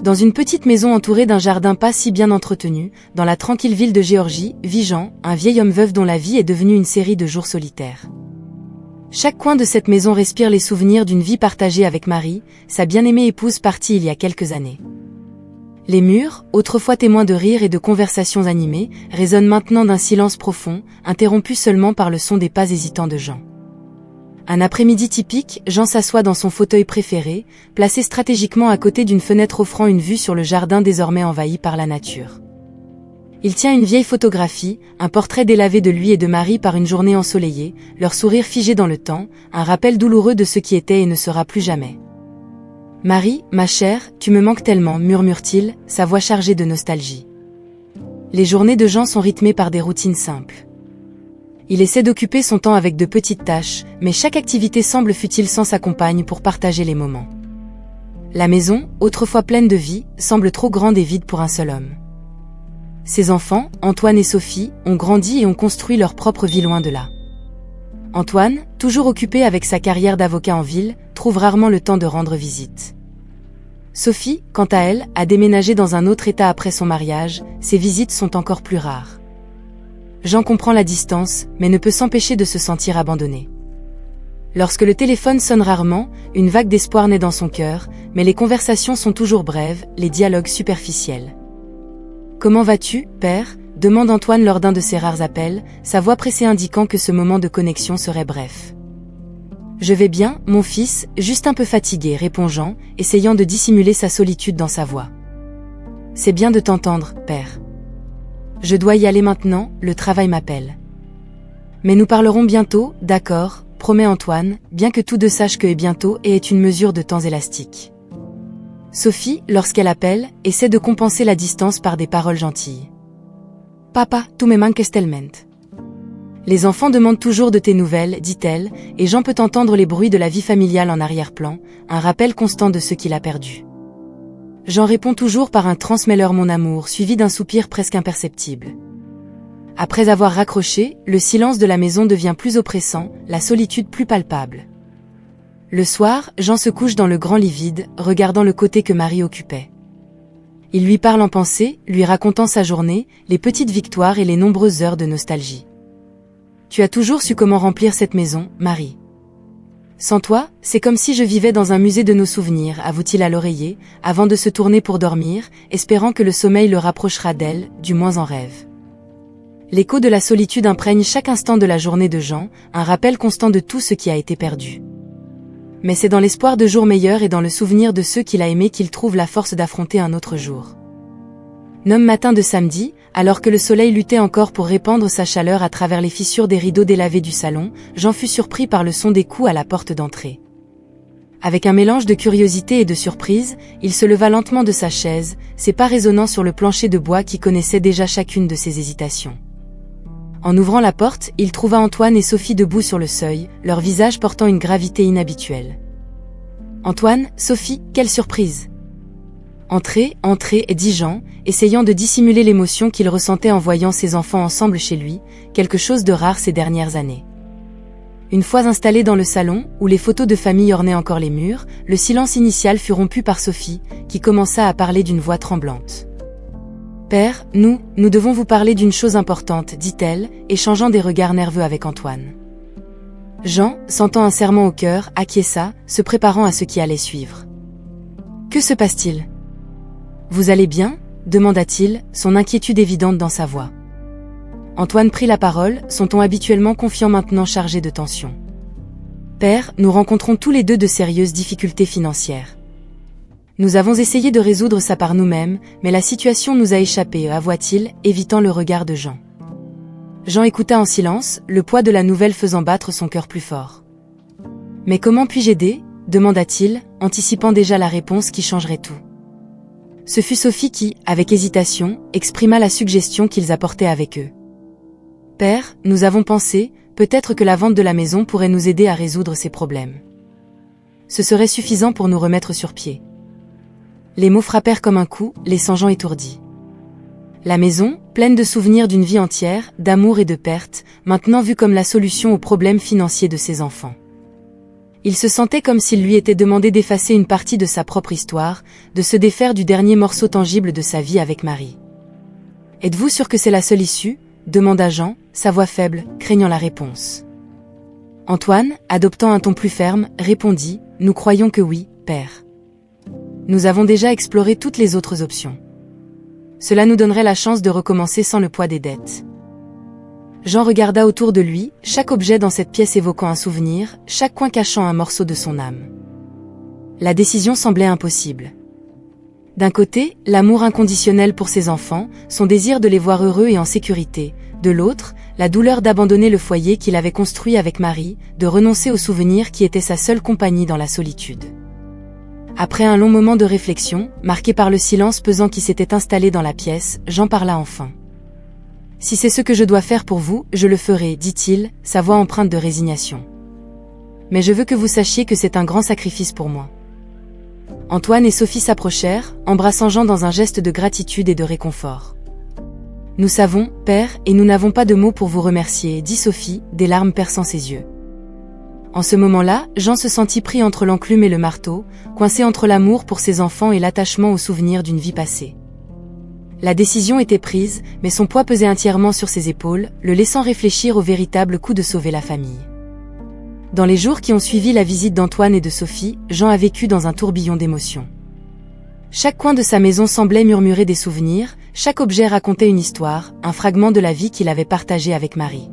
Dans une petite maison entourée d'un jardin pas si bien entretenu, dans la tranquille ville de Géorgie, vit Jean, un vieil homme veuf dont la vie est devenue une série de jours solitaires. Chaque coin de cette maison respire les souvenirs d'une vie partagée avec Marie, sa bien-aimée épouse partie il y a quelques années. Les murs, autrefois témoins de rires et de conversations animées, résonnent maintenant d'un silence profond, interrompu seulement par le son des pas hésitants de Jean. Un après-midi typique, Jean s'assoit dans son fauteuil préféré, placé stratégiquement à côté d'une fenêtre offrant une vue sur le jardin désormais envahi par la nature. Il tient une vieille photographie, un portrait délavé de lui et de Marie par une journée ensoleillée, leur sourire figé dans le temps, un rappel douloureux de ce qui était et ne sera plus jamais. « Marie, ma chère, tu me manques tellement », murmure-t-il, sa voix chargée de nostalgie. Les journées de Jean sont rythmées par des routines simples. Il essaie d'occuper son temps avec de petites tâches, mais chaque activité semble futile sans sa compagne pour partager les moments. La maison, autrefois pleine de vie, semble trop grande et vide pour un seul homme. Ses enfants, Antoine et Sophie, ont grandi et ont construit leur propre vie loin de là. Antoine, toujours occupé avec sa carrière d'avocat en ville, trouve rarement le temps de rendre visite. Sophie, quant à elle, a déménagé dans un autre état après son mariage, ses visites sont encore plus rares. Jean comprend la distance, mais ne peut s'empêcher de se sentir abandonné. Lorsque le téléphone sonne rarement, une vague d'espoir naît dans son cœur, mais les conversations sont toujours brèves, les dialogues superficiels. « Comment vas-tu, père ?» demande Antoine lors d'un de ses rares appels, sa voix pressée indiquant que ce moment de connexion serait bref. « Je vais bien, mon fils, juste un peu fatigué », répond Jean, essayant de dissimuler sa solitude dans sa voix. « C'est bien de t'entendre, père. Je dois y aller maintenant, le travail m'appelle. »« Mais nous parlerons bientôt, d'accord », promet Antoine, bien que tous deux sachent que bientôt est une mesure de temps élastique. Sophie, lorsqu'elle appelle, essaie de compenser la distance par des paroles gentilles. « Papa, tu me manques tellement. » Les enfants demandent toujours de tes nouvelles, dit-elle, et Jean peut entendre les bruits de la vie familiale en arrière-plan, un rappel constant de ce qu'il a perdu. Jean répond toujours par un « transmets-leur mon amour » suivi d'un soupir presque imperceptible. Après avoir raccroché, le silence de la maison devient plus oppressant, la solitude plus palpable. Le soir, Jean se couche dans le grand lit vide, regardant le côté que Marie occupait. Il lui parle en pensée, lui racontant sa journée, les petites victoires et les nombreuses heures de nostalgie. « Tu as toujours su comment remplir cette maison, Marie. Sans toi, c'est comme si je vivais dans un musée de nos souvenirs, avoue-t-il à l'oreiller, avant de se tourner pour dormir, espérant que le sommeil le rapprochera d'elle, du moins en rêve. » L'écho de la solitude imprègne chaque instant de la journée de Jean, un rappel constant de tout ce qui a été perdu. Mais c'est dans l'espoir de jours meilleurs et dans le souvenir de ceux qu'il a aimés qu'il trouve la force d'affronter un autre jour. Nomme matin de samedi, alors que le soleil luttait encore pour répandre sa chaleur à travers les fissures des rideaux délavés du salon, Jean fut surpris par le son des coups à la porte d'entrée. Avec un mélange de curiosité et de surprise, il se leva lentement de sa chaise, ses pas résonnant sur le plancher de bois qui connaissait déjà chacune de ses hésitations. En ouvrant la porte, il trouva Antoine et Sophie debout sur le seuil, leurs visages portant une gravité inhabituelle. « Antoine, Sophie, quelle surprise !»« Entrez, entrez » dit Jean, essayant de dissimuler l'émotion qu'il ressentait en voyant ses enfants ensemble chez lui, quelque chose de rare ces dernières années. Une fois installés dans le salon, où les photos de famille ornaient encore les murs, le silence initial fut rompu par Sophie, qui commença à parler d'une voix tremblante. « Père, nous devons vous parler d'une chose importante, dit-elle, échangeant des regards nerveux avec Antoine. Jean, sentant un serrement au cœur, acquiesça, se préparant à ce qui allait suivre. « Que se passe-t-il ? Vous allez bien ?» demanda-t-il, son inquiétude évidente dans sa voix. Antoine prit la parole, son ton habituellement confiant maintenant chargé de tension. « Père, nous rencontrons tous les deux de sérieuses difficultés financières. Nous avons essayé de résoudre ça par nous-mêmes, mais la situation nous a échappé, avoua-t-il, évitant le regard de Jean. Jean écouta en silence, le poids de la nouvelle faisant battre son cœur plus fort. « Mais comment puis-je aider ?» demanda-t-il, anticipant déjà la réponse qui changerait tout. Ce fut Sophie qui, avec hésitation, exprima la suggestion qu'ils apportaient avec eux. « Père, nous avons pensé, peut-être que la vente de la maison pourrait nous aider à résoudre ces problèmes. Ce serait suffisant pour nous remettre sur pied. » Les mots frappèrent comme un coup, laissant Jean étourdi. La maison, pleine de souvenirs d'une vie entière, d'amour et de perte, maintenant vue comme la solution aux problèmes financiers de ses enfants. Il se sentait comme s'il lui était demandé d'effacer une partie de sa propre histoire, de se défaire du dernier morceau tangible de sa vie avec Marie. « Êtes-vous sûr que c'est la seule issue ?» demanda Jean, sa voix faible, craignant la réponse. Antoine, adoptant un ton plus ferme, répondit « Nous croyons que oui, père. Nous avons déjà exploré toutes les autres options. Cela nous donnerait la chance de recommencer sans le poids des dettes. » Jean regarda autour de lui, chaque objet dans cette pièce évoquant un souvenir, chaque coin cachant un morceau de son âme. La décision semblait impossible. D'un côté, l'amour inconditionnel pour ses enfants, son désir de les voir heureux et en sécurité. De l'autre, la douleur d'abandonner le foyer qu'il avait construit avec Marie, de renoncer aux souvenirs qui étaient sa seule compagnie dans la solitude. Après un long moment de réflexion, marqué par le silence pesant qui s'était installé dans la pièce, Jean parla enfin. « Si c'est ce que je dois faire pour vous, je le ferai, dit-il, sa voix empreinte de résignation. Mais je veux que vous sachiez que c'est un grand sacrifice pour moi. » Antoine et Sophie s'approchèrent, embrassant Jean dans un geste de gratitude et de réconfort. « Nous savons, père, et nous n'avons pas de mots pour vous remercier, dit Sophie, des larmes perçant ses yeux. En ce moment-là, Jean se sentit pris entre l'enclume et le marteau, coincé entre l'amour pour ses enfants et l'attachement aux souvenirs d'une vie passée. La décision était prise, mais son poids pesait entièrement sur ses épaules, le laissant réfléchir au véritable coup de sauver la famille. Dans les jours qui ont suivi la visite d'Antoine et de Sophie, Jean a vécu dans un tourbillon d'émotions. Chaque coin de sa maison semblait murmurer des souvenirs, chaque objet racontait une histoire, un fragment de la vie qu'il avait partagé avec Marie.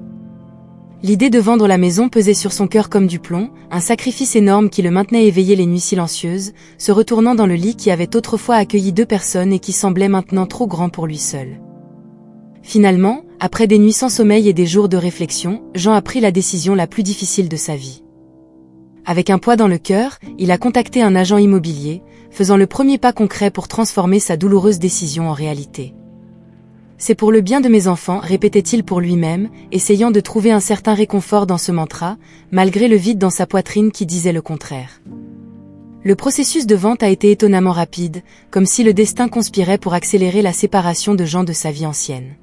L'idée de vendre la maison pesait sur son cœur comme du plomb, un sacrifice énorme qui le maintenait éveillé les nuits silencieuses, se retournant dans le lit qui avait autrefois accueilli 2 personnes et qui semblait maintenant trop grand pour lui seul. Finalement, après des nuits sans sommeil et des jours de réflexion, Jean a pris la décision la plus difficile de sa vie. Avec un poids dans le cœur, il a contacté un agent immobilier, faisant le premier pas concret pour transformer sa douloureuse décision en réalité. C'est pour le bien de mes enfants, répétait-il pour lui-même, essayant de trouver un certain réconfort dans ce mantra, malgré le vide dans sa poitrine qui disait le contraire. Le processus de vente a été étonnamment rapide, comme si le destin conspirait pour accélérer la séparation de Jean de sa vie ancienne.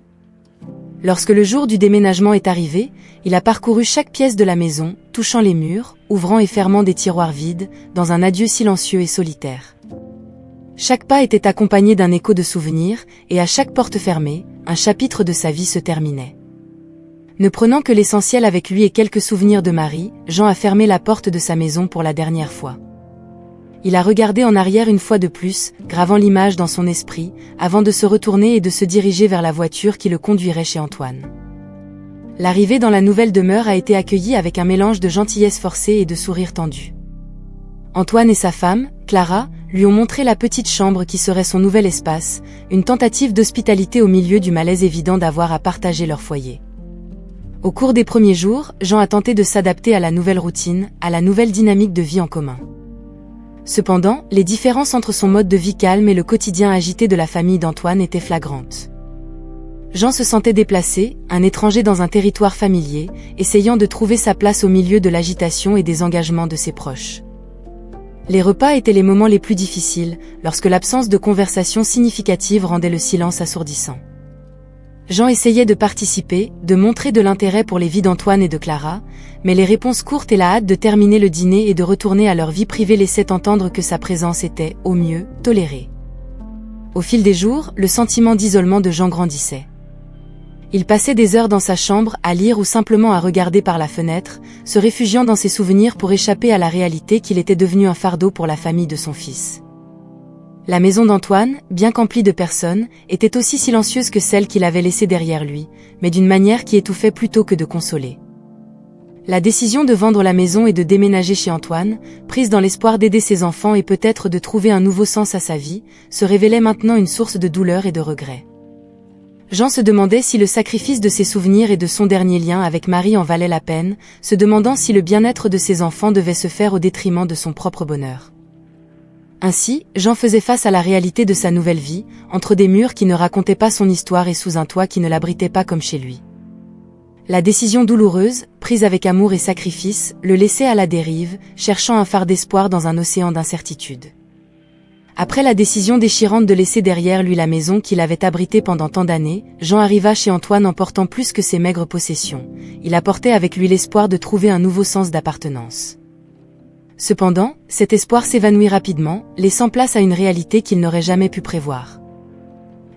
Lorsque le jour du déménagement est arrivé, il a parcouru chaque pièce de la maison, touchant les murs, ouvrant et fermant des tiroirs vides, dans un adieu silencieux et solitaire. Chaque pas était accompagné d'un écho de souvenirs, et à chaque porte fermée, un chapitre de sa vie se terminait. Ne prenant que l'essentiel avec lui et quelques souvenirs de Marie, Jean a fermé la porte de sa maison pour la dernière fois. Il a regardé en arrière une fois de plus, gravant l'image dans son esprit, avant de se retourner et de se diriger vers la voiture qui le conduirait chez Antoine. L'arrivée dans la nouvelle demeure a été accueillie avec un mélange de gentillesse forcée et de sourires tendus. Antoine et sa femme, Clara, lui ont montré la petite chambre qui serait son nouvel espace, une tentative d'hospitalité au milieu du malaise évident d'avoir à partager leur foyer. Au cours des premiers jours, Jean a tenté de s'adapter à la nouvelle routine, à la nouvelle dynamique de vie en commun. Cependant, les différences entre son mode de vie calme et le quotidien agité de la famille d'Antoine étaient flagrantes. Jean se sentait déplacé, un étranger dans un territoire familier, essayant de trouver sa place au milieu de l'agitation et des engagements de ses proches. Les repas étaient les moments les plus difficiles, lorsque l'absence de conversation significative rendait le silence assourdissant. Jean essayait de participer, de montrer de l'intérêt pour les vies d'Antoine et de Clara, mais les réponses courtes et la hâte de terminer le dîner et de retourner à leur vie privée laissaient entendre que sa présence était, au mieux, tolérée. Au fil des jours, le sentiment d'isolement de Jean grandissait. Il passait des heures dans sa chambre, à lire ou simplement à regarder par la fenêtre, se réfugiant dans ses souvenirs pour échapper à la réalité qu'il était devenu un fardeau pour la famille de son fils. La maison d'Antoine, bien qu'emplie de personnes, était aussi silencieuse que celle qu'il avait laissée derrière lui, mais d'une manière qui étouffait plutôt que de consoler. La décision de vendre la maison et de déménager chez Antoine, prise dans l'espoir d'aider ses enfants et peut-être de trouver un nouveau sens à sa vie, se révélait maintenant une source de douleur et de regret. Jean se demandait si le sacrifice de ses souvenirs et de son dernier lien avec Marie en valait la peine, se demandant si le bien-être de ses enfants devait se faire au détriment de son propre bonheur. Ainsi, Jean faisait face à la réalité de sa nouvelle vie, entre des murs qui ne racontaient pas son histoire et sous un toit qui ne l'abritait pas comme chez lui. La décision douloureuse, prise avec amour et sacrifice, le laissait à la dérive, cherchant un phare d'espoir dans un océan d'incertitude. Après la décision déchirante de laisser derrière lui la maison qu'il avait abritée pendant tant d'années, Jean arriva chez Antoine en portant plus que ses maigres possessions. Il apportait avec lui l'espoir de trouver un nouveau sens d'appartenance. Cependant, cet espoir s'évanouit rapidement, laissant place à une réalité qu'il n'aurait jamais pu prévoir.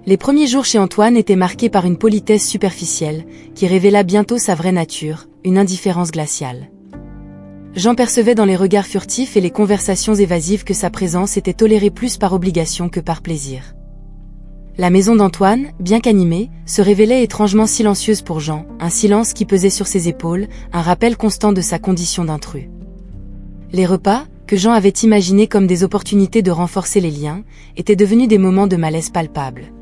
Les premiers jours chez Antoine étaient marqués par une politesse superficielle, qui révéla bientôt sa vraie nature, une indifférence glaciale. Jean percevait dans les regards furtifs et les conversations évasives que sa présence était tolérée plus par obligation que par plaisir. La maison d'Antoine, bien qu'animée, se révélait étrangement silencieuse pour Jean, un silence qui pesait sur ses épaules, un rappel constant de sa condition d'intrus. Les repas, que Jean avait imaginés comme des opportunités de renforcer les liens, étaient devenus des moments de malaise palpable.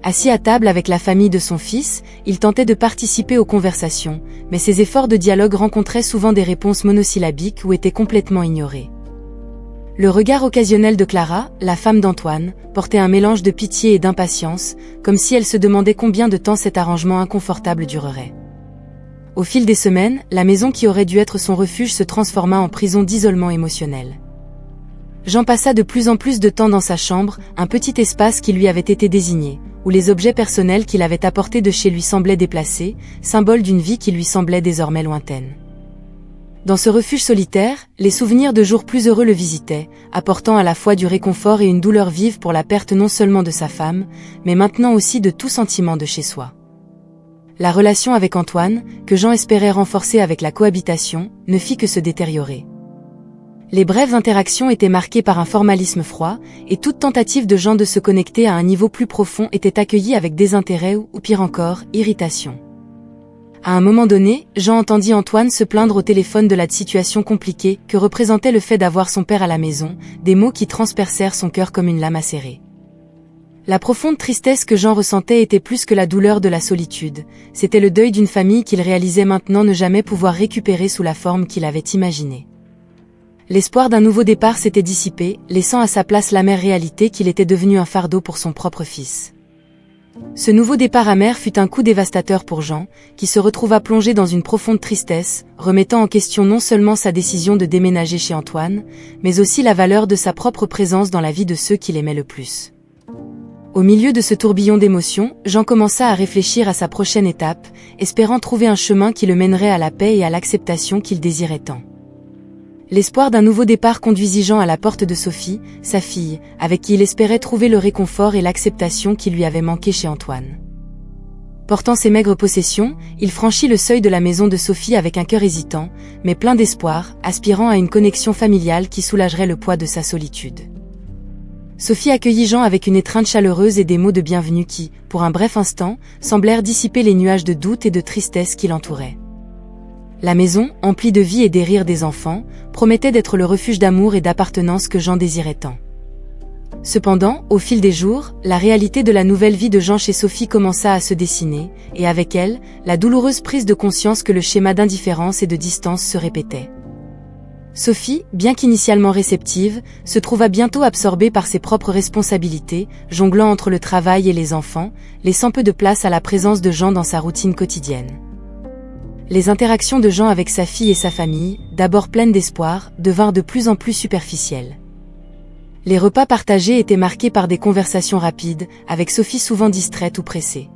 Assis à table avec la famille de son fils, il tentait de participer aux conversations, mais ses efforts de dialogue rencontraient souvent des réponses monosyllabiques ou étaient complètement ignorés. Le regard occasionnel de Clara, la femme d'Antoine, portait un mélange de pitié et d'impatience, comme si elle se demandait combien de temps cet arrangement inconfortable durerait. Au fil des semaines, la maison qui aurait dû être son refuge se transforma en prison d'isolement émotionnel. Jean passa de plus en plus de temps dans sa chambre, un petit espace qui lui avait été désigné, où les objets personnels qu'il avait apportés de chez lui semblaient déplacés, symbole d'une vie qui lui semblait désormais lointaine. Dans ce refuge solitaire, les souvenirs de jours plus heureux le visitaient, apportant à la fois du réconfort et une douleur vive pour la perte non seulement de sa femme, mais maintenant aussi de tout sentiment de chez soi. La relation avec Antoine, que Jean espérait renforcer avec la cohabitation, ne fit que se détériorer. Les brèves interactions étaient marquées par un formalisme froid, et toute tentative de Jean de se connecter à un niveau plus profond était accueillie avec désintérêt ou pire encore, irritation. À un moment donné, Jean entendit Antoine se plaindre au téléphone de la situation compliquée que représentait le fait d'avoir son père à la maison, des mots qui transpercèrent son cœur comme une lame acérée. La profonde tristesse que Jean ressentait était plus que la douleur de la solitude, c'était le deuil d'une famille qu'il réalisait maintenant ne jamais pouvoir récupérer sous la forme qu'il avait imaginée. L'espoir d'un nouveau départ s'était dissipé, laissant à sa place l'amère réalité qu'il était devenu un fardeau pour son propre fils. Ce nouveau départ amer fut un coup dévastateur pour Jean, qui se retrouva plongé dans une profonde tristesse, remettant en question non seulement sa décision de déménager chez Antoine, mais aussi la valeur de sa propre présence dans la vie de ceux qu'il aimait le plus. Au milieu de ce tourbillon d'émotions, Jean commença à réfléchir à sa prochaine étape, espérant trouver un chemin qui le mènerait à la paix et à l'acceptation qu'il désirait tant. L'espoir d'un nouveau départ conduisit Jean à la porte de Sophie, sa fille, avec qui il espérait trouver le réconfort et l'acceptation qui lui avaient manqué chez Antoine. Portant ses maigres possessions, il franchit le seuil de la maison de Sophie avec un cœur hésitant, mais plein d'espoir, aspirant à une connexion familiale qui soulagerait le poids de sa solitude. Sophie accueillit Jean avec une étreinte chaleureuse et des mots de bienvenue qui, pour un bref instant, semblèrent dissiper les nuages de doute et de tristesse qui l'entouraient. La maison, emplie de vie et des rires des enfants, promettait d'être le refuge d'amour et d'appartenance que Jean désirait tant. Cependant, au fil des jours, la réalité de la nouvelle vie de Jean chez Sophie commença à se dessiner, et avec elle, la douloureuse prise de conscience que le schéma d'indifférence et de distance se répétait. Sophie, bien qu'initialement réceptive, se trouva bientôt absorbée par ses propres responsabilités, jonglant entre le travail et les enfants, laissant peu de place à la présence de Jean dans sa routine quotidienne. Les interactions de Jean avec sa fille et sa famille, d'abord pleines d'espoir, devinrent de plus en plus superficielles. Les repas partagés étaient marqués par des conversations rapides, avec Sophie souvent distraite ou pressée.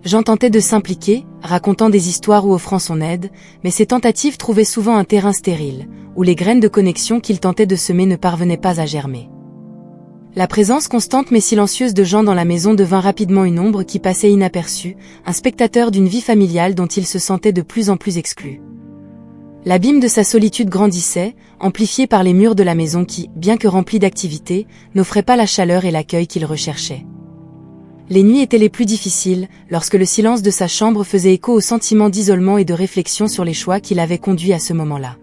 Jean tentait de s'impliquer, racontant des histoires ou offrant son aide, mais ces tentatives trouvaient souvent un terrain stérile, où les graines de connexion qu'il tentait de semer ne parvenaient pas à germer. La présence constante mais silencieuse de Jean dans la maison devint rapidement une ombre qui passait inaperçue, un spectateur d'une vie familiale dont il se sentait de plus en plus exclu. L'abîme de sa solitude grandissait, amplifié par les murs de la maison qui, bien que remplis d'activité, n'offraient pas la chaleur et l'accueil qu'il recherchait. Les nuits étaient les plus difficiles, lorsque le silence de sa chambre faisait écho au sentiment d'isolement et de réflexion sur les choix qui l'avaient conduit à ce moment-là.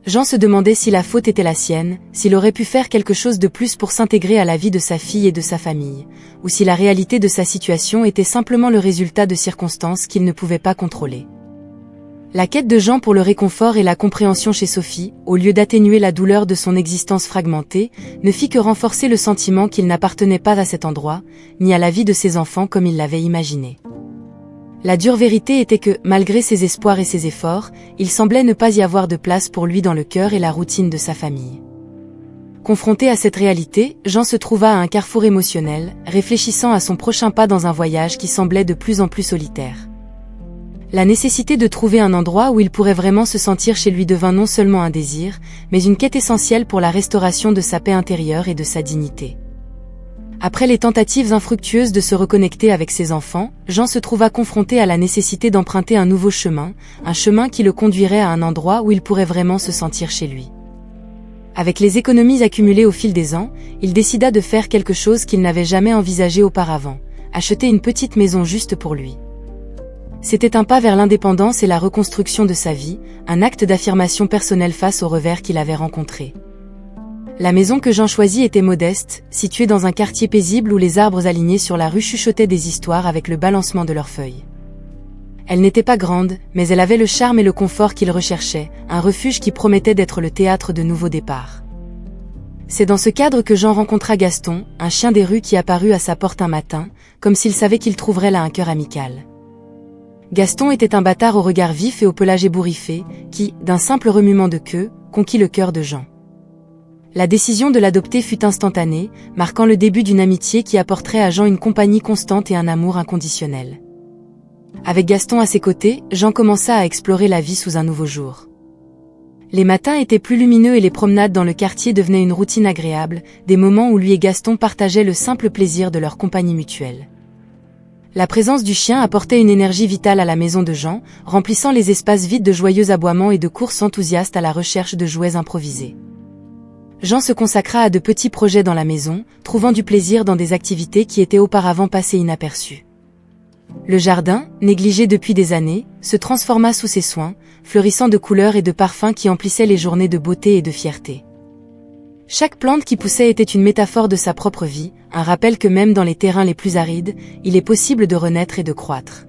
Jean se demandait si la faute était la sienne, s'il aurait pu faire quelque chose de plus pour s'intégrer à la vie de sa fille et de sa famille, ou si la réalité de sa situation était simplement le résultat de circonstances qu'il ne pouvait pas contrôler. La quête de Jean pour le réconfort et la compréhension chez Sophie, au lieu d'atténuer la douleur de son existence fragmentée, ne fit que renforcer le sentiment qu'il n'appartenait pas à cet endroit, ni à la vie de ses enfants comme il l'avait imaginé. La dure vérité était que, malgré ses espoirs et ses efforts, il semblait ne pas y avoir de place pour lui dans le cœur et la routine de sa famille. Confronté à cette réalité, Jean se trouva à un carrefour émotionnel, réfléchissant à son prochain pas dans un voyage qui semblait de plus en plus solitaire. La nécessité de trouver un endroit où il pourrait vraiment se sentir chez lui devint non seulement un désir, mais une quête essentielle pour la restauration de sa paix intérieure et de sa dignité. Après les tentatives infructueuses de se reconnecter avec ses enfants, Jean se trouva confronté à la nécessité d'emprunter un nouveau chemin, un chemin qui le conduirait à un endroit où il pourrait vraiment se sentir chez lui. Avec les économies accumulées au fil des ans, il décida de faire quelque chose qu'il n'avait jamais envisagé auparavant, acheter une petite maison juste pour lui. C'était un pas vers l'indépendance et la reconstruction de sa vie, un acte d'affirmation personnelle face aux revers qu'il avait rencontrés. La maison que Jean choisit était modeste, située dans un quartier paisible où les arbres alignés sur la rue chuchotaient des histoires avec le balancement de leurs feuilles. Elle n'était pas grande, mais elle avait le charme et le confort qu'il recherchait, un refuge qui promettait d'être le théâtre de nouveaux départs. C'est dans ce cadre que Jean rencontra Gaston, un chien des rues qui apparut à sa porte un matin, comme s'il savait qu'il trouverait là un cœur amical. Gaston était un bâtard au regard vif et au pelage ébouriffé, qui, d'un simple remuement de queue, conquit le cœur de Jean. La décision de l'adopter fut instantanée, marquant le début d'une amitié qui apporterait à Jean une compagnie constante et un amour inconditionnel. Avec Gaston à ses côtés, Jean commença à explorer la vie sous un nouveau jour. Les matins étaient plus lumineux et les promenades dans le quartier devenaient une routine agréable, des moments où lui et Gaston partageaient le simple plaisir de leur compagnie mutuelle. La présence du chien apportait une énergie vitale à la maison de Jean, remplissant les espaces vides de joyeux aboiements et de courses enthousiastes à la recherche de jouets improvisés. Jean se consacra à de petits projets dans la maison, trouvant du plaisir dans des activités qui étaient auparavant passées inaperçues. Le jardin, négligé depuis des années, se transforma sous ses soins, fleurissant de couleurs et de parfums qui emplissaient les journées de beauté et de fierté. Chaque plante qui poussait était une métaphore de sa propre vie, un rappel que même dans les terrains les plus arides, il est possible de renaître et de croître.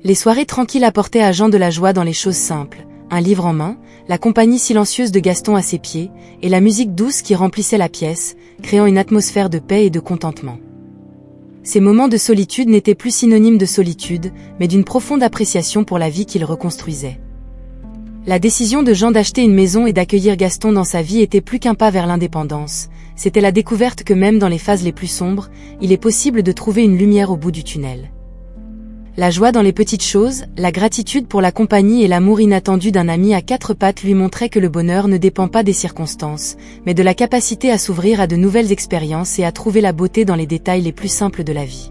Les soirées tranquilles apportaient à Jean de la joie dans les choses simples, un livre en main, la compagnie silencieuse de Gaston à ses pieds, et la musique douce qui remplissait la pièce, créant une atmosphère de paix et de contentement. Ces moments de solitude n'étaient plus synonymes de solitude, mais d'une profonde appréciation pour la vie qu'il reconstruisait. La décision de Jean d'acheter une maison et d'accueillir Gaston dans sa vie était plus qu'un pas vers l'indépendance, c'était la découverte que même dans les phases les plus sombres, il est possible de trouver une lumière au bout du tunnel. La joie dans les petites choses, la gratitude pour la compagnie et l'amour inattendu d'un ami à quatre pattes lui montraient que le bonheur ne dépend pas des circonstances, mais de la capacité à s'ouvrir à de nouvelles expériences et à trouver la beauté dans les détails les plus simples de la vie.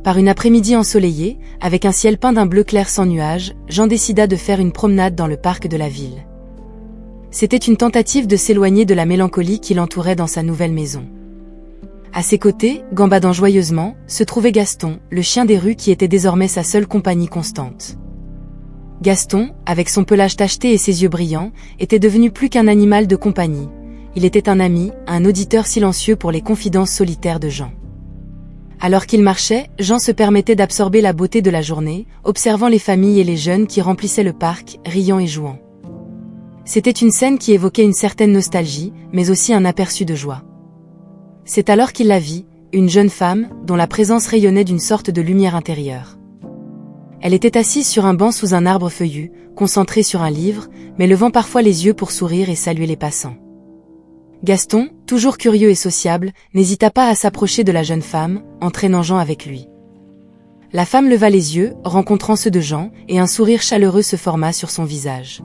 Par une après-midi ensoleillée, avec un ciel peint d'un bleu clair sans nuages, Jean décida de faire une promenade dans le parc de la ville. C'était une tentative de s'éloigner de la mélancolie qui l'entourait dans sa nouvelle maison. À ses côtés, gambadant joyeusement, se trouvait Gaston, le chien des rues qui était désormais sa seule compagnie constante. Gaston, avec son pelage tacheté et ses yeux brillants, était devenu plus qu'un animal de compagnie. Il était un ami, un auditeur silencieux pour les confidences solitaires de Jean. Alors qu'il marchait, Jean se permettait d'absorber la beauté de la journée, observant les familles et les jeunes qui remplissaient le parc, riant et jouant. C'était une scène qui évoquait une certaine nostalgie, mais aussi un aperçu de joie. C'est alors qu'il la vit, une jeune femme, dont la présence rayonnait d'une sorte de lumière intérieure. Elle était assise sur un banc sous un arbre feuillu, concentrée sur un livre, mais levant parfois les yeux pour sourire et saluer les passants. Gaston, toujours curieux et sociable, n'hésita pas à s'approcher de la jeune femme, entraînant Jean avec lui. La femme leva les yeux, rencontrant ceux de Jean, et un sourire chaleureux se forma sur son visage.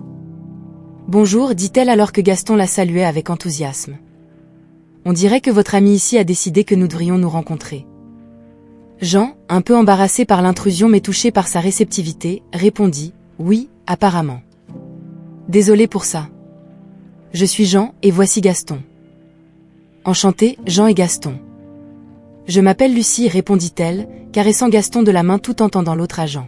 « Bonjour » dit-elle alors que Gaston la saluait avec enthousiasme. « On dirait que votre ami ici a décidé que nous devrions nous rencontrer. » Jean, un peu embarrassé par l'intrusion mais touché par sa réceptivité, répondit « Oui, apparemment. » « Désolé pour ça. Je suis Jean, et voici Gaston. » « Enchanté, Jean et Gaston. »« Je m'appelle Lucie » répondit-elle, caressant Gaston de la main tout en tendant l'autre à Jean.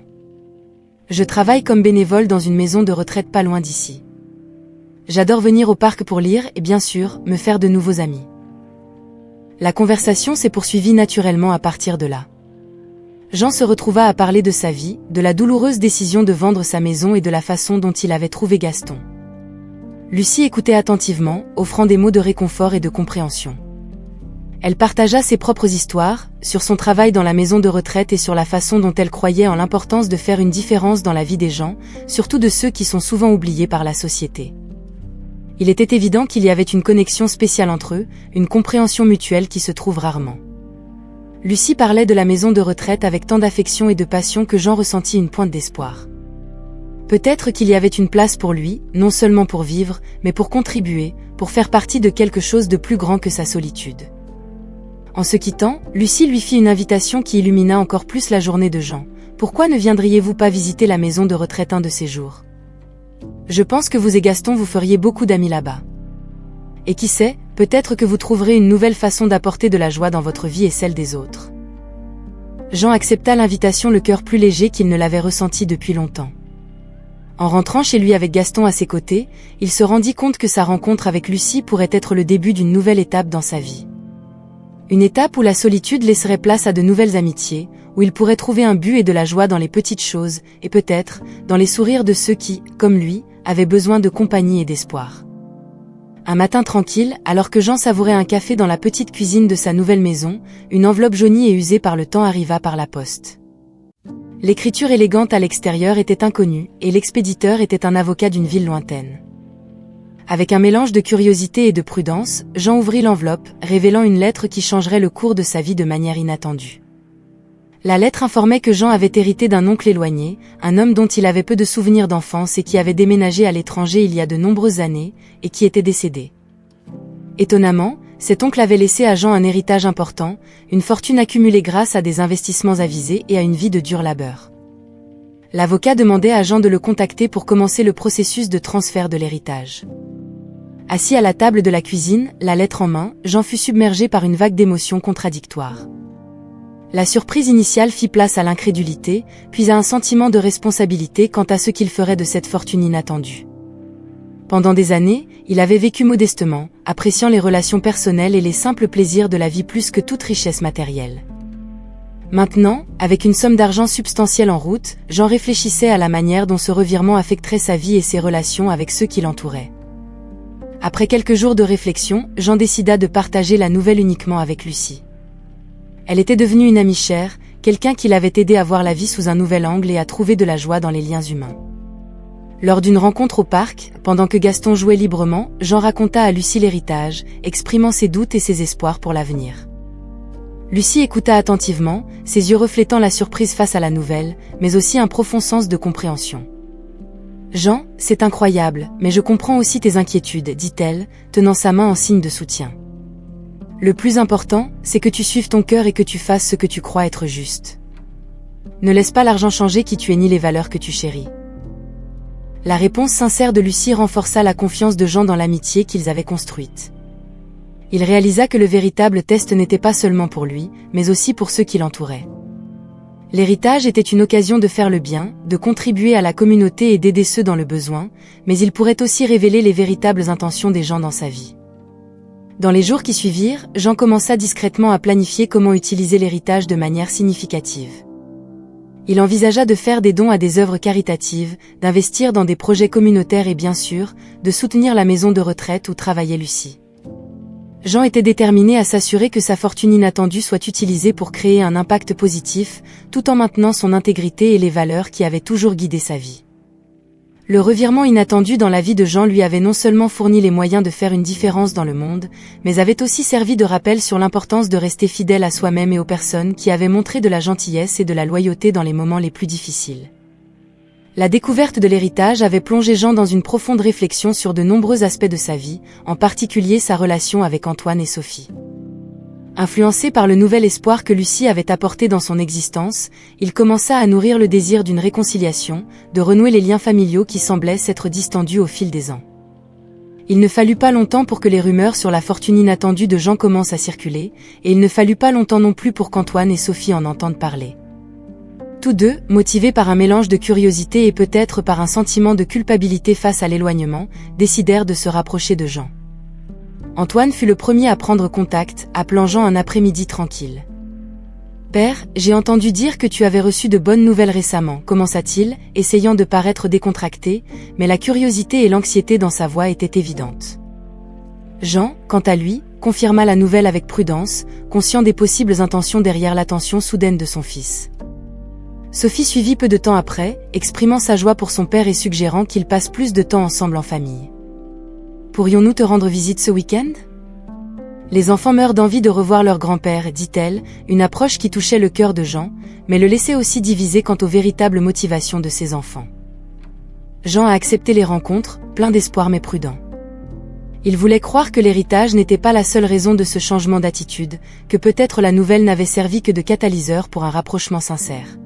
« Je travaille comme bénévole dans une maison de retraite pas loin d'ici. J'adore venir au parc pour lire et bien sûr, me faire de nouveaux amis. » La conversation s'est poursuivie naturellement à partir de là. Jean se retrouva à parler de sa vie, de la douloureuse décision de vendre sa maison et de la façon dont il avait trouvé Gaston. Lucie écoutait attentivement, offrant des mots de réconfort et de compréhension. Elle partagea ses propres histoires, sur son travail dans la maison de retraite et sur la façon dont elle croyait en l'importance de faire une différence dans la vie des gens, surtout de ceux qui sont souvent oubliés par la société. Il était évident qu'il y avait une connexion spéciale entre eux, une compréhension mutuelle qui se trouve rarement. Lucie parlait de la maison de retraite avec tant d'affection et de passion que Jean ressentit une pointe d'espoir. Peut-être qu'il y avait une place pour lui, non seulement pour vivre, mais pour contribuer, pour faire partie de quelque chose de plus grand que sa solitude. En se quittant, Lucie lui fit une invitation qui illumina encore plus la journée de Jean. « Pourquoi ne viendriez-vous pas visiter la maison de retraite un de ces jours ? Je pense que vous et Gaston vous feriez beaucoup d'amis là-bas. Et qui sait, peut-être que vous trouverez une nouvelle façon d'apporter de la joie dans votre vie et celle des autres. » Jean accepta l'invitation le cœur plus léger qu'il ne l'avait ressenti depuis longtemps. En rentrant chez lui avec Gaston à ses côtés, il se rendit compte que sa rencontre avec Lucie pourrait être le début d'une nouvelle étape dans sa vie. Une étape où la solitude laisserait place à de nouvelles amitiés, où il pourrait trouver un but et de la joie dans les petites choses, et peut-être, dans les sourires de ceux qui, comme lui, avaient besoin de compagnie et d'espoir. Un matin tranquille, alors que Jean savourait un café dans la petite cuisine de sa nouvelle maison, une enveloppe jaunie et usée par le temps arriva par la poste. L'écriture élégante à l'extérieur était inconnue, et l'expéditeur était un avocat d'une ville lointaine. Avec un mélange de curiosité et de prudence, Jean ouvrit l'enveloppe, révélant une lettre qui changerait le cours de sa vie de manière inattendue. La lettre informait que Jean avait hérité d'un oncle éloigné, un homme dont il avait peu de souvenirs d'enfance et qui avait déménagé à l'étranger il y a de nombreuses années, et qui était décédé. Étonnamment, cet oncle avait laissé à Jean un héritage important, une fortune accumulée grâce à des investissements avisés et à une vie de dur labeur. L'avocat demandait à Jean de le contacter pour commencer le processus de transfert de l'héritage. Assis à la table de la cuisine, la lettre en main, Jean fut submergé par une vague d'émotions contradictoires. La surprise initiale fit place à l'incrédulité, puis à un sentiment de responsabilité quant à ce qu'il ferait de cette fortune inattendue. Pendant des années, il avait vécu modestement, appréciant les relations personnelles et les simples plaisirs de la vie plus que toute richesse matérielle. Maintenant, avec une somme d'argent substantielle en route, Jean réfléchissait à la manière dont ce revirement affecterait sa vie et ses relations avec ceux qui l'entouraient. Après quelques jours de réflexion, Jean décida de partager la nouvelle uniquement avec Lucie. Elle était devenue une amie chère, quelqu'un qui l'avait aidé à voir la vie sous un nouvel angle et à trouver de la joie dans les liens humains. Lors d'une rencontre au parc, pendant que Gaston jouait librement, Jean raconta à Lucie l'héritage, exprimant ses doutes et ses espoirs pour l'avenir. Lucie écouta attentivement, ses yeux reflétant la surprise face à la nouvelle, mais aussi un profond sens de compréhension. « Jean, c'est incroyable, mais je comprends aussi tes inquiétudes, dit-elle, tenant sa main en signe de soutien. Le plus important, c'est que tu suives ton cœur et que tu fasses ce que tu crois être juste. Ne laisse pas l'argent changer qui tu es ni les valeurs que tu chéris. » La réponse sincère de Lucie renforça la confiance de Jean dans l'amitié qu'ils avaient construite. Il réalisa que le véritable test n'était pas seulement pour lui, mais aussi pour ceux qui l'entouraient. L'héritage était une occasion de faire le bien, de contribuer à la communauté et d'aider ceux dans le besoin, mais il pourrait aussi révéler les véritables intentions des gens dans sa vie. Dans les jours qui suivirent, Jean commença discrètement à planifier comment utiliser l'héritage de manière significative. Il envisagea de faire des dons à des œuvres caritatives, d'investir dans des projets communautaires et bien sûr, de soutenir la maison de retraite où travaillait Lucie. Jean était déterminé à s'assurer que sa fortune inattendue soit utilisée pour créer un impact positif, tout en maintenant son intégrité et les valeurs qui avaient toujours guidé sa vie. Le revirement inattendu dans la vie de Jean lui avait non seulement fourni les moyens de faire une différence dans le monde, mais avait aussi servi de rappel sur l'importance de rester fidèle à soi-même et aux personnes qui avaient montré de la gentillesse et de la loyauté dans les moments les plus difficiles. La découverte de l'héritage avait plongé Jean dans une profonde réflexion sur de nombreux aspects de sa vie, en particulier sa relation avec Antoine et Sophie. Influencé par le nouvel espoir que Lucie avait apporté dans son existence, il commença à nourrir le désir d'une réconciliation, de renouer les liens familiaux qui semblaient s'être distendus au fil des ans. Il ne fallut pas longtemps pour que les rumeurs sur la fortune inattendue de Jean commencent à circuler, et il ne fallut pas longtemps non plus pour qu'Antoine et Sophie en entendent parler. Tous deux, motivés par un mélange de curiosité et peut-être par un sentiment de culpabilité face à l'éloignement, décidèrent de se rapprocher de Jean. Antoine fut le premier à prendre contact, appelant Jean un après-midi tranquille. « Père, j'ai entendu dire que tu avais reçu de bonnes nouvelles récemment, » commença-t-il, essayant de paraître décontracté, mais la curiosité et l'anxiété dans sa voix étaient évidentes. Jean, quant à lui, confirma la nouvelle avec prudence, conscient des possibles intentions derrière l'attention soudaine de son fils. Sophie suivit peu de temps après, exprimant sa joie pour son père et suggérant qu'ils passent plus de temps ensemble en famille. « Pourrions-nous te rendre visite ce week-end » Les enfants meurent d'envie de revoir leur grand-père, dit-elle, une approche qui touchait le cœur de Jean, mais le laissait aussi divisé quant aux véritables motivations de ses enfants. Jean a accepté les rencontres, plein d'espoir mais prudent. Il voulait croire que l'héritage n'était pas la seule raison de ce changement d'attitude, que peut-être la nouvelle n'avait servi que de catalyseur pour un rapprochement sincère.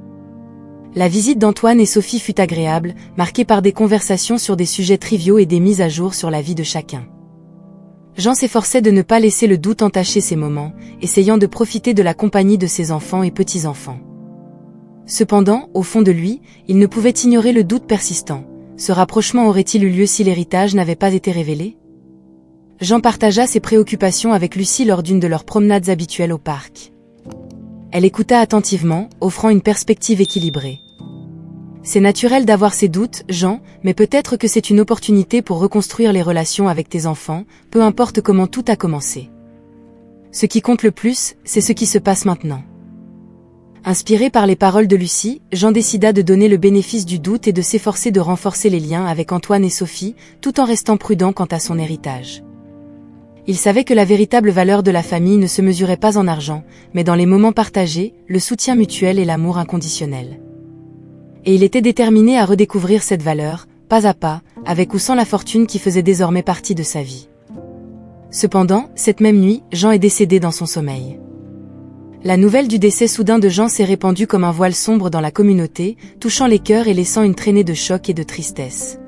La visite d'Antoine et Sophie fut agréable, marquée par des conversations sur des sujets triviaux et des mises à jour sur la vie de chacun. Jean s'efforçait de ne pas laisser le doute entacher ces moments, essayant de profiter de la compagnie de ses enfants et petits-enfants. Cependant, au fond de lui, il ne pouvait ignorer le doute persistant. Ce rapprochement aurait-il eu lieu si l'héritage n'avait pas été révélé ? Jean partagea ses préoccupations avec Lucie lors d'une de leurs promenades habituelles au parc. Elle écouta attentivement, offrant une perspective équilibrée. C'est naturel d'avoir ses doutes, Jean, mais peut-être que c'est une opportunité pour reconstruire les relations avec tes enfants, peu importe comment tout a commencé. Ce qui compte le plus, c'est ce qui se passe maintenant. Inspiré par les paroles de Lucie, Jean décida de donner le bénéfice du doute et de s'efforcer de renforcer les liens avec Antoine et Sophie, tout en restant prudent quant à son héritage. Il savait que la véritable valeur de la famille ne se mesurait pas en argent, mais dans les moments partagés, le soutien mutuel et l'amour inconditionnel. Et il était déterminé à redécouvrir cette valeur, pas à pas, avec ou sans la fortune qui faisait désormais partie de sa vie. Cependant, cette même nuit, Jean est décédé dans son sommeil. La nouvelle du décès soudain de Jean s'est répandue comme un voile sombre dans la communauté, touchant les cœurs et laissant une traînée de choc et de tristesse.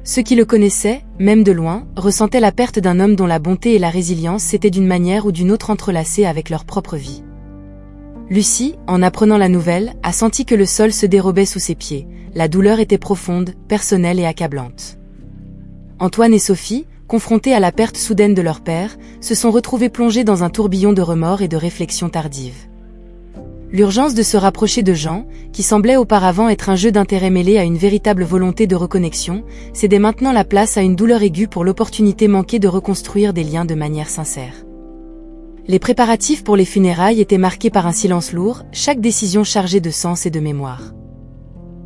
Ceux qui le connaissaient, même de loin, ressentaient la perte d'un homme dont la bonté et la résilience s'étaient d'une manière ou d'une autre entrelacées avec leur propre vie. Lucie, en apprenant la nouvelle, a senti que le sol se dérobait sous ses pieds. La douleur était profonde, personnelle et accablante. Antoine et Sophie, confrontés à la perte soudaine de leur père, se sont retrouvés plongés dans un tourbillon de remords et de réflexions tardives. L'urgence de se rapprocher de Jean, qui semblait auparavant être un jeu d'intérêt mêlé à une véritable volonté de reconnexion, cédait maintenant la place à une douleur aiguë pour l'opportunité manquée de reconstruire des liens de manière sincère. Les préparatifs pour les funérailles étaient marqués par un silence lourd, chaque décision chargée de sens et de mémoire.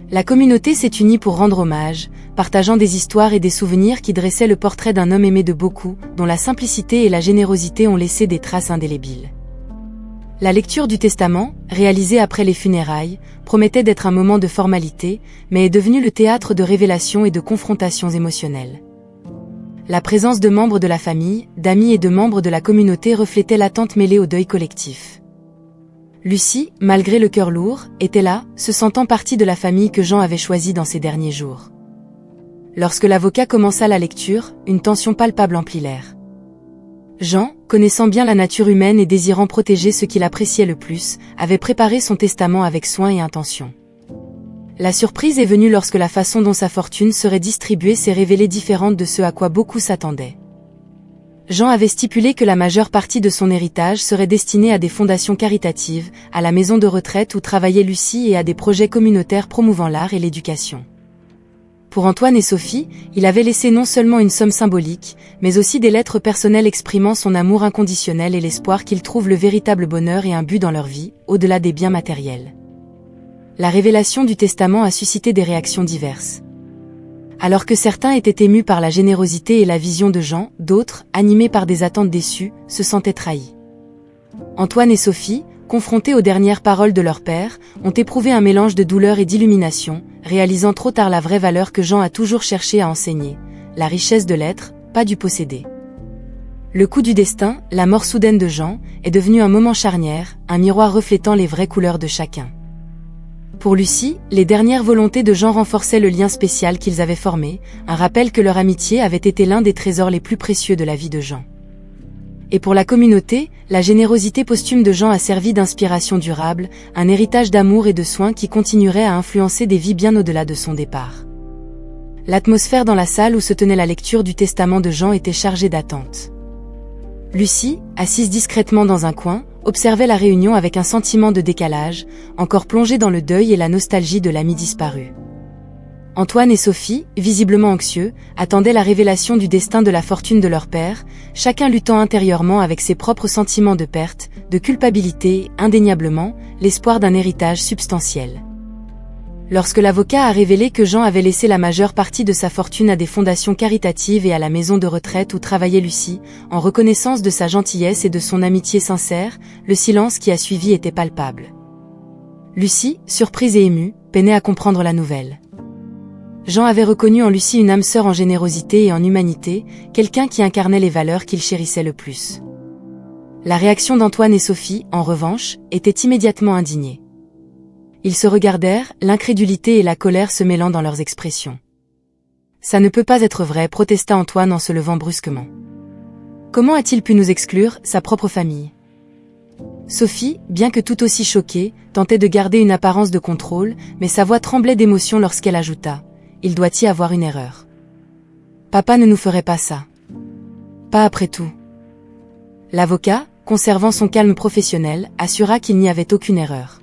La communauté s'est unie pour rendre hommage, partageant des histoires et des souvenirs qui dressaient le portrait d'un homme aimé de beaucoup, dont la simplicité et la générosité ont laissé des traces indélébiles. La lecture du testament, réalisée après les funérailles, promettait d'être un moment de formalité, mais est devenue le théâtre de révélations et de confrontations émotionnelles. La présence de membres de la famille, d'amis et de membres de la communauté reflétait l'attente mêlée au deuil collectif. Lucie, malgré le cœur lourd, était là, se sentant partie de la famille que Jean avait choisie dans ces derniers jours. Lorsque l'avocat commença la lecture, une tension palpable emplit l'air. Jean, connaissant bien la nature humaine et désirant protéger ce qu'il appréciait le plus, avait préparé son testament avec soin et intention. La surprise est venue lorsque la façon dont sa fortune serait distribuée s'est révélée différente de ce à quoi beaucoup s'attendaient. Jean avait stipulé que la majeure partie de son héritage serait destinée à des fondations caritatives, à la maison de retraite où travaillait Lucie et à des projets communautaires promouvant l'art et l'éducation. Pour Antoine et Sophie, il avait laissé non seulement une somme symbolique, mais aussi des lettres personnelles exprimant son amour inconditionnel et l'espoir qu'ils trouvent le véritable bonheur et un but dans leur vie, au-delà des biens matériels. La révélation du testament a suscité des réactions diverses. Alors que certains étaient émus par la générosité et la vision de Jean, d'autres, animés par des attentes déçues, se sentaient trahis. Antoine et Sophie, confrontés aux dernières paroles de leur père, ont éprouvé un mélange de douleur et d'illumination, réalisant trop tard la vraie valeur que Jean a toujours cherché à enseigner, la richesse de l'être, pas du posséder. Le coup du destin, la mort soudaine de Jean, est devenu un moment charnière, un miroir reflétant les vraies couleurs de chacun. Pour Lucie, les dernières volontés de Jean renforçaient le lien spécial qu'ils avaient formé, un rappel que leur amitié avait été l'un des trésors les plus précieux de la vie de Jean. Et pour la communauté, la générosité posthume de Jean a servi d'inspiration durable, un héritage d'amour et de soins qui continuerait à influencer des vies bien au-delà de son départ. L'atmosphère dans la salle où se tenait la lecture du testament de Jean était chargée d'attente. Lucie, assise discrètement dans un coin, observait la réunion avec un sentiment de décalage, encore plongée dans le deuil et la nostalgie de l'ami disparu. Antoine et Sophie, visiblement anxieux, attendaient la révélation du destin de la fortune de leur père, chacun luttant intérieurement avec ses propres sentiments de perte, de culpabilité et, indéniablement, l'espoir d'un héritage substantiel. Lorsque l'avocat a révélé que Jean avait laissé la majeure partie de sa fortune à des fondations caritatives et à la maison de retraite où travaillait Lucie, en reconnaissance de sa gentillesse et de son amitié sincère, le silence qui a suivi était palpable. Lucie, surprise et émue, peinait à comprendre la nouvelle. Jean avait reconnu en Lucie une âme sœur en générosité et en humanité, quelqu'un qui incarnait les valeurs qu'il chérissait le plus. La réaction d'Antoine et Sophie, en revanche, était immédiatement indignée. Ils se regardèrent, l'incrédulité et la colère se mêlant dans leurs expressions. « Ça ne peut pas être vrai », protesta Antoine en se levant brusquement. « Comment a-t-il pu nous exclure, sa propre famille ?» Sophie, bien que tout aussi choquée, tentait de garder une apparence de contrôle, mais sa voix tremblait d'émotion lorsqu'elle ajouta « Il doit y avoir une erreur. Papa ne nous ferait pas ça. Pas après tout. » L'avocat, conservant son calme professionnel, assura qu'il n'y avait aucune erreur.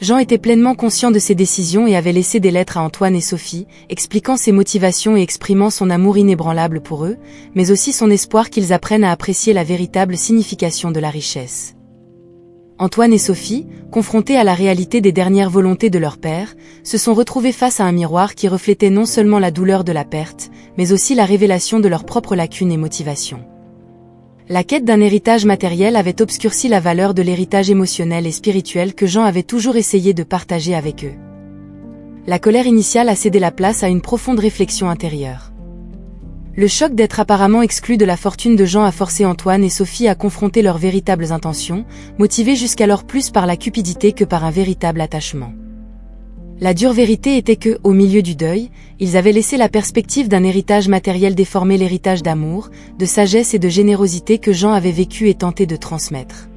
Jean était pleinement conscient de ses décisions et avait laissé des lettres à Antoine et Sophie, expliquant ses motivations et exprimant son amour inébranlable pour eux, mais aussi son espoir qu'ils apprennent à apprécier la véritable signification de la richesse. Antoine et Sophie, confrontés à la réalité des dernières volontés de leur père, se sont retrouvés face à un miroir qui reflétait non seulement la douleur de la perte, mais aussi la révélation de leurs propres lacunes et motivations. La quête d'un héritage matériel avait obscurci la valeur de l'héritage émotionnel et spirituel que Jean avait toujours essayé de partager avec eux. La colère initiale a cédé la place à une profonde réflexion intérieure. Le choc d'être apparemment exclu de la fortune de Jean a forcé Antoine et Sophie à confronter leurs véritables intentions, motivés jusqu'alors plus par la cupidité que par un véritable attachement. La dure vérité était que, au milieu du deuil, ils avaient laissé la perspective d'un héritage matériel déformer l'héritage d'amour, de sagesse et de générosité que Jean avait vécu et tenté de transmettre.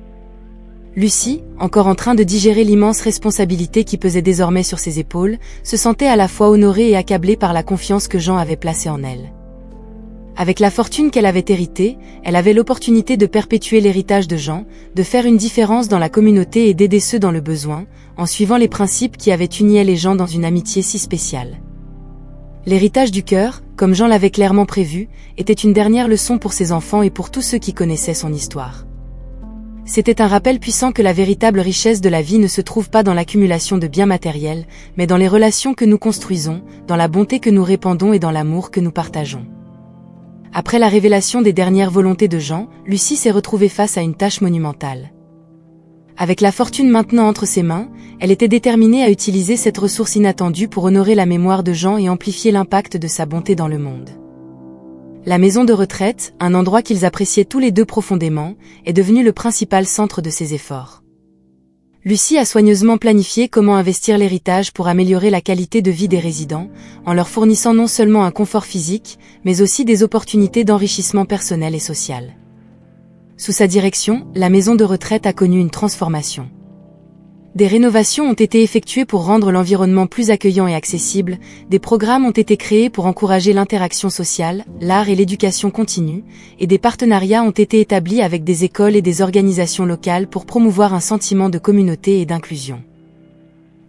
Lucie, encore en train de digérer l'immense responsabilité qui pesait désormais sur ses épaules, se sentait à la fois honorée et accablée par la confiance que Jean avait placée en elle. Avec la fortune qu'elle avait héritée, elle avait l'opportunité de perpétuer l'héritage de Jean, de faire une différence dans la communauté et d'aider ceux dans le besoin, en suivant les principes qui avaient uni les gens dans une amitié si spéciale. L'héritage du cœur, comme Jean l'avait clairement prévu, était une dernière leçon pour ses enfants et pour tous ceux qui connaissaient son histoire. C'était un rappel puissant que la véritable richesse de la vie ne se trouve pas dans l'accumulation de biens matériels, mais dans les relations que nous construisons, dans la bonté que nous répandons et dans l'amour que nous partageons. Après la révélation des dernières volontés de Jean, Lucie s'est retrouvée face à une tâche monumentale. Avec la fortune maintenant entre ses mains, elle était déterminée à utiliser cette ressource inattendue pour honorer la mémoire de Jean et amplifier l'impact de sa bonté dans le monde. La maison de retraite, un endroit qu'ils appréciaient tous les deux profondément, est devenu le principal centre de ses efforts. Lucie a soigneusement planifié comment investir l'héritage pour améliorer la qualité de vie des résidents, en leur fournissant non seulement un confort physique, mais aussi des opportunités d'enrichissement personnel et social. Sous sa direction, la maison de retraite a connu une transformation. Des rénovations ont été effectuées pour rendre l'environnement plus accueillant et accessible, des programmes ont été créés pour encourager l'interaction sociale, l'art et l'éducation continue, et des partenariats ont été établis avec des écoles et des organisations locales pour promouvoir un sentiment de communauté et d'inclusion.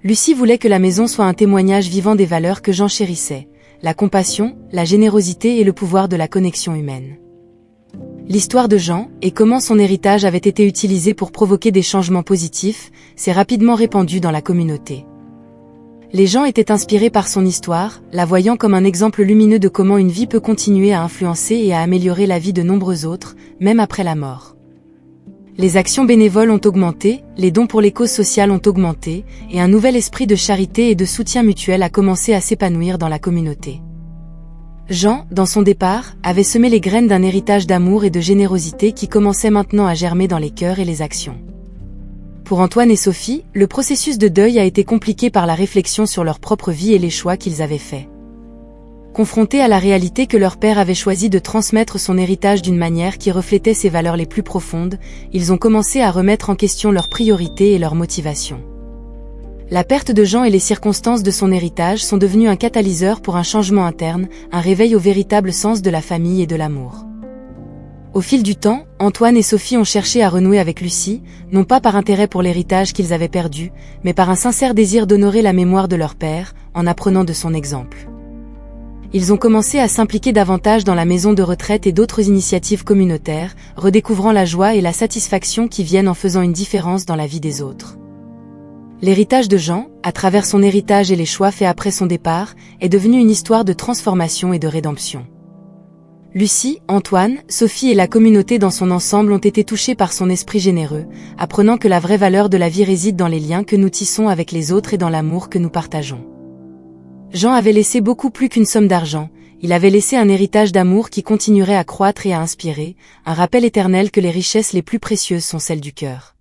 Lucie voulait que la maison soit un témoignage vivant des valeurs que Jean chérissait, la compassion, la générosité et le pouvoir de la connexion humaine. L'histoire de Jean, et comment son héritage avait été utilisé pour provoquer des changements positifs, s'est rapidement répandue dans la communauté. Les gens étaient inspirés par son histoire, la voyant comme un exemple lumineux de comment une vie peut continuer à influencer et à améliorer la vie de nombreux autres, même après la mort. Les actions bénévoles ont augmenté, les dons pour les causes sociales ont augmenté, et un nouvel esprit de charité et de soutien mutuel a commencé à s'épanouir dans la communauté. Jean, dans son départ, avait semé les graines d'un héritage d'amour et de générosité qui commençait maintenant à germer dans les cœurs et les actions. Pour Antoine et Sophie, le processus de deuil a été compliqué par la réflexion sur leur propre vie et les choix qu'ils avaient faits. Confrontés à la réalité que leur père avait choisi de transmettre son héritage d'une manière qui reflétait ses valeurs les plus profondes, ils ont commencé à remettre en question leurs priorités et leurs motivations. La perte de Jean et les circonstances de son héritage sont devenues un catalyseur pour un changement interne, un réveil au véritable sens de la famille et de l'amour. Au fil du temps, Antoine et Sophie ont cherché à renouer avec Lucie, non pas par intérêt pour l'héritage qu'ils avaient perdu, mais par un sincère désir d'honorer la mémoire de leur père, en apprenant de son exemple. Ils ont commencé à s'impliquer davantage dans la maison de retraite et d'autres initiatives communautaires, redécouvrant la joie et la satisfaction qui viennent en faisant une différence dans la vie des autres. L'héritage de Jean, à travers son héritage et les choix faits après son départ, est devenu une histoire de transformation et de rédemption. Lucie, Antoine, Sophie et la communauté dans son ensemble ont été touchés par son esprit généreux, apprenant que la vraie valeur de la vie réside dans les liens que nous tissons avec les autres et dans l'amour que nous partageons. Jean avait laissé beaucoup plus qu'une somme d'argent, il avait laissé un héritage d'amour qui continuerait à croître et à inspirer, un rappel éternel que les richesses les plus précieuses sont celles du cœur.